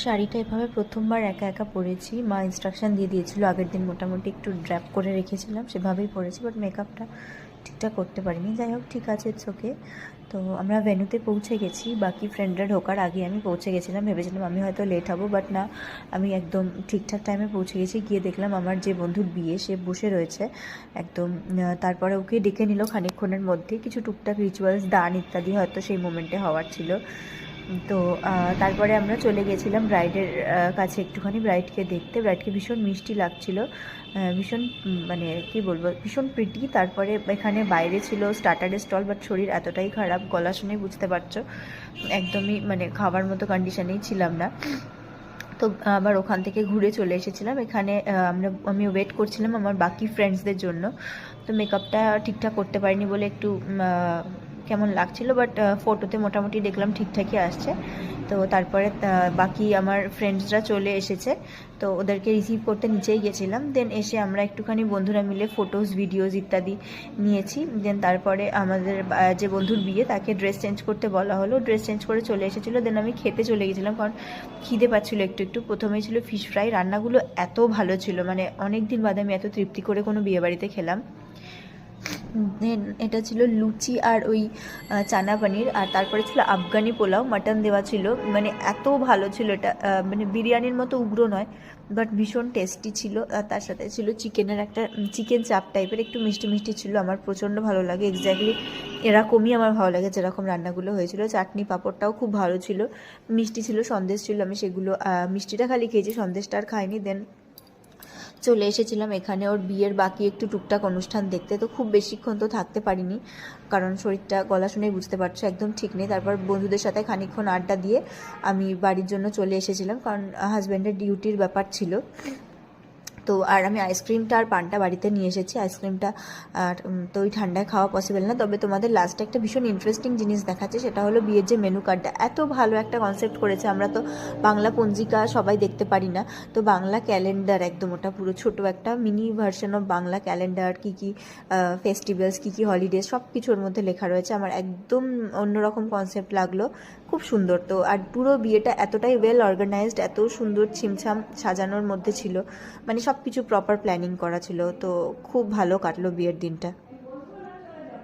শাড়িটা এভাবে প্রথমবার একা একা পরেছি। মা ইনস্ট্রাকশান দিয়ে দিয়েছিল, আগের দিন মোটামুটি একটু ড্র্যাপ করে রেখেছিলাম, সেভাবেই পরেছি। বাট মেকআপটা ঠিকঠাক করতে পারিনি। যাই হোক, ঠিক আছে, ইটস ওকে। তো আমরা ভেন্যুতে পৌঁছে গেছি। বাকি ফ্রেন্ডরা ঢোকার আগে আমি পৌঁছে গেছিলাম। ভেবেছিলাম আমি হয়তো লেট হব, বাট না, আমি একদম ঠিকঠাক টাইমে পৌঁছে গেছি। গিয়ে দেখলাম আমার যে বন্ধুর বিয়ে, সে বসে রয়েছে একদম। তারপরে ওকে ডেকে নিল খানিকক্ষণের মধ্যে। কিছু টুকটাক রিচুয়ালস, দান ইত্যাদি হয়তো সেই মোমেন্টে হওয়ার ছিল। তো তারপরে আমরা চলে গেছিলাম ব্রাইডের কাছে একটুখানি ব্রাইডকে দেখতে। ব্রাইডকে ভীষণ মিষ্টি লাগছিল, ভীষণ মানে কী বলবো, ভীষণ প্রিটি। তারপরে এখানে বাইরে ছিল স্টার্টারের স্টল, বাট শরীর এতটাই খারাপ, গলা শুনেই বুঝতে পারছো একদমই মানে খাবার মতো কন্ডিশনেই ছিলাম না। তো আবার ওখান থেকে ঘুরে চলে এসেছিলাম এখানে। আমি ওয়েট করছিলাম আমার বাকি ফ্রেন্ডসদের জন্য। তো মেকআপটা ঠিকঠাক করতে পারিনি বলে একটু কেমন লাগছিল, বাট ফটোতে মোটামুটি দেখলাম ঠিকঠাকই আসছে। তো তারপরে বাকি আমার ফ্রেন্ডসরা চলে এসেছে, তো ওদেরকে রিসিভ করতে নিচেই গেছিলাম। দেন এসে আমরা একটুখানি বন্ধুরা মিলে ফটোস, ভিডিওস ইত্যাদি নিয়েছি। দেন তারপরে আমাদের যে বন্ধুর বিয়ে, তাকে ড্রেস চেঞ্জ করতে বলা হলো, ড্রেস চেঞ্জ করে চলে এসেছিলো। দেন আমি খেতে চলে গেছিলাম, কারণ খিদে পাচ্ছিলো একটু একটু। প্রথমেই ছিল ফিশ ফ্রাই, রান্নাগুলো এত ভালো ছিল, মানে অনেক দিন বাদে আমি এত তৃপ্তি করে কোনো বিয়েবাড়িতে খেলাম। দেন এটা ছিল লুচি আর ওই চানা পনির, আর তারপরে ছিল আফগানি পোলাও, মাটন দেওয়া ছিল। মানে এত ভালো ছিল এটা, মানে বিরিয়ানির মতো উগ্র নয়, বাট ভীষণ টেস্টি ছিল। আর তার সাথে ছিল চিকেনের একটা চিকেন চাপ টাইপের, একটু মিষ্টি মিষ্টি ছিল। আমার প্রচণ্ড ভালো লাগে, এক্স্যাক্টলি এরকমই আমার ভালো লাগে যেরকম রান্নাগুলো হয়েছিল। চাটনি পাঁপড়টাও খুব ভালো ছিল, মিষ্টি ছিল, সন্দেশ ছিল। আমি সেগুলো মিষ্টিটা খালি খেয়েছি, সন্দেশটা আর খাইনি। দেন চলে এসেছিলাম এখানে ওর বিয়ের বাকি একটু টুকটাক অনুষ্ঠান দেখতে। তো খুব বেশিক্ষণ তো থাকতে পারিনি, কারণ শরীরটা, গলা শুনেই বুঝতে পারছো, একদম ঠিক নেই। তারপর বন্ধুদের সাথে খানিকক্ষণ আড্ডা দিয়ে আমি বাড়ির জন্য চলে এসেছিলাম, কারণ হাজব্যান্ডের ডিউটির ব্যাপার ছিল। তো আর আমি আইসক্রিমটা আর পানটা বাড়িতে নিয়ে এসেছি। আইসক্রিমটা আর তো ওই ঠান্ডায় খাওয়া পসিবল না। তবে তোমাদের লাস্টে একটা ভীষণ ইন্টারেস্টিং জিনিস দেখাচ্ছে, সেটা হলো বিয়ের যে মেনু কার্ডটা। এত ভালো একটা কনসেপ্ট করেছে। আমরা তো বাংলা পঞ্জিকা সবাই দেখতে পারি না, তো বাংলা ক্যালেন্ডার, একদম ওটা পুরো ছোটো একটা mini version of Bangla calendar. কী কী ফেস্টিভ্যালস, কী কী হলিডেজ, সব কিছু ওর মধ্যে লেখা রয়েছে। আমার একদম অন্যরকম কনসেপ্ট লাগলো, খুব সুন্দর। তো আর পুরো বিয়েটা এতটাই ওয়েল অর্গানাইজড, এত সুন্দর ছিমছাম সাজানোর মধ্যে ছিল, মানে সব কিছু প্রপার প্ল্যানিং করা ছিল। তো খুব ভালো কাটলো বিয়ের দিনটা।